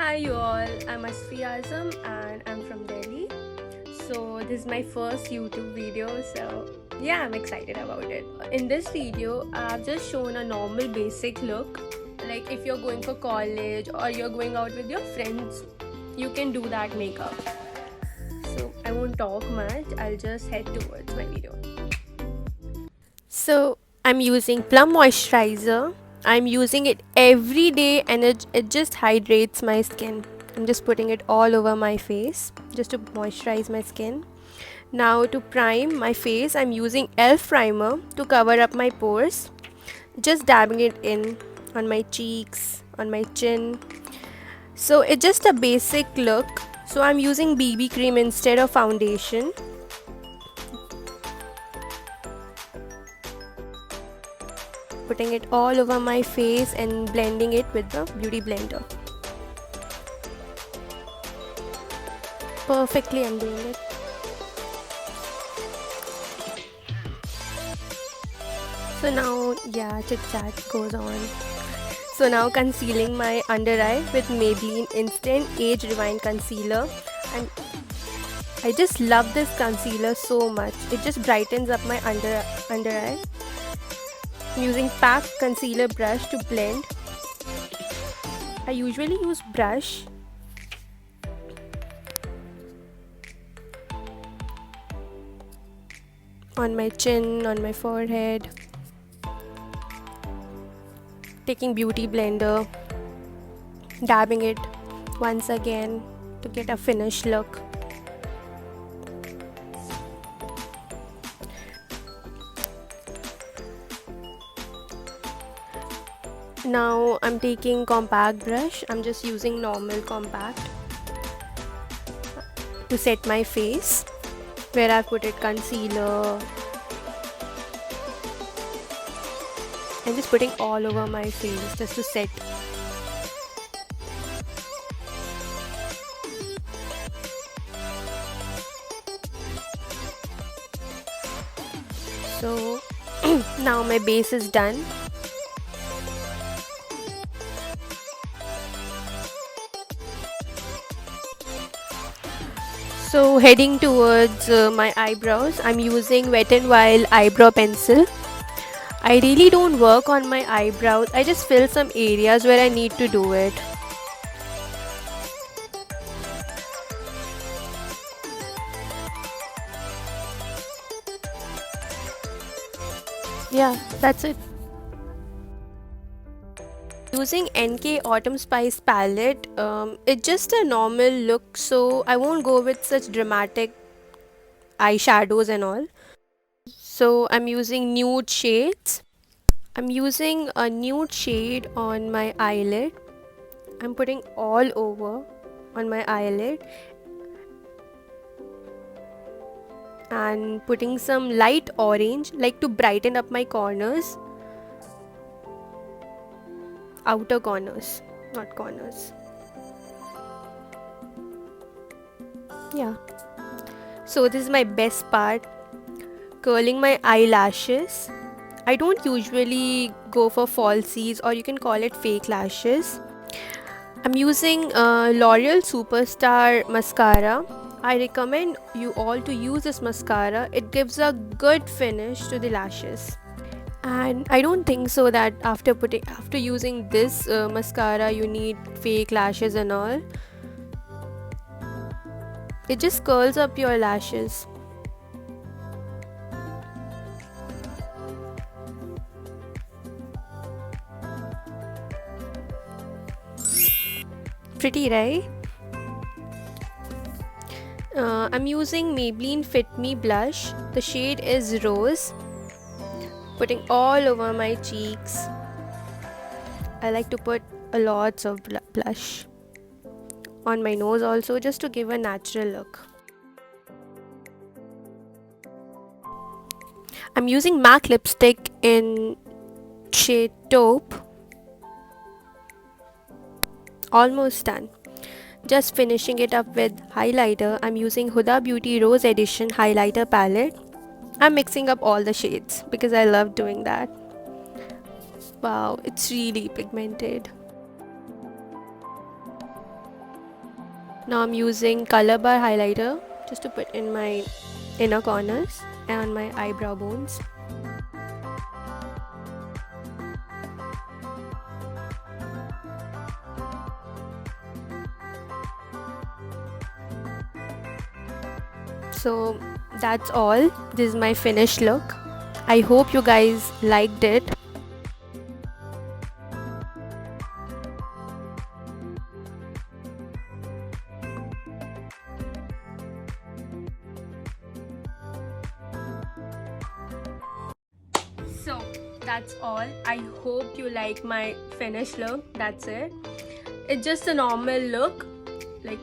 Hi you all, I'm Asfi Azam and I'm from Delhi. So this is my first YouTube video, so yeah, I'm excited about it. In this video, I've just shown a normal basic look. Like if you're going for college or you're going out with your friends, you can do that makeup. So I won't talk much, I'll just head towards my video. So I'm using Plum Moisturizer. I'm using it every day and it just hydrates my skin. I'm just putting it all over my face just to moisturize my skin. Now to prime my face, I'm using e.l.f. primer to cover up my pores. Just dabbing it in on my cheeks, on my chin. So it's just a basic look. So I'm using BB cream instead of foundation. Putting it all over my face and blending it with the beauty blender. Perfectly I'm doing it. So now, yeah, chit chat goes on. So now concealing my under eye with Maybelline Instant Age Rewind Concealer, and I just love this concealer so much. It just brightens up my under eye. I'm using PAC concealer brush to blend. I usually use brush. On my chin, on my forehead. Taking beauty blender, dabbing it once again to get a finished look. Now I'm taking compact brush. I'm just using normal compact to set my face where I put it concealer and just putting all over my face just to set. So now my base is done. So heading towards my eyebrows, I'm using Wet n Wild eyebrow pencil. I really don't work on my eyebrows, I just fill some areas where I need to do it. Yeah, that's it. Using NK Autumn Spice palette, it's just a normal look, so I won't go with such dramatic eyeshadows and all. So I'm using nude shades. I'm using a nude shade on my eyelid. I'm putting all over on my eyelid and putting some light orange like to brighten up my corners. Outer corners, not corners. Yeah. So this is my best part, curling my eyelashes. I don't usually go for falsies, or you can call it fake lashes. I'm using L'Oreal Superstar mascara. I recommend you all to use this mascara. It gives a good finish to the lashes. And I don't think so that after using this mascara you need fake lashes and all. It just curls up your lashes. Pretty, right? I'm using Maybelline Fit Me blush. The shade is Rose. Putting all over my cheeks. I like to put a lots of blush on my nose also, just to give a natural look. I'm using MAC lipstick in shade Taupe. Almost done. Just finishing it up with highlighter. I'm using Huda Beauty Rose Edition highlighter palette. I'm mixing up all the shades because I love doing that. Wow, it's really pigmented. Now I'm using color bar highlighter just to put in my inner corners and my eyebrow bones. So that's all. This is my finished look. I hope you guys liked it. So that's all. I hope you like my finished look. That's it. It's just a normal look, like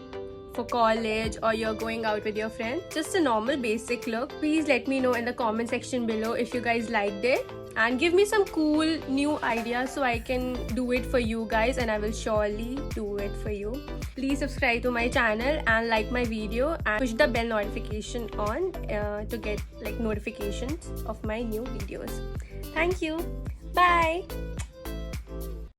for college or you're going out with your friends. Just a normal basic look. Please let me know in the comment section below if you guys liked it, and give me some cool new ideas so I can do it for you guys, and I will surely do it for you. Please subscribe to my channel and like my video and push the bell notification on to get like notifications of my new videos. Thank you. Bye.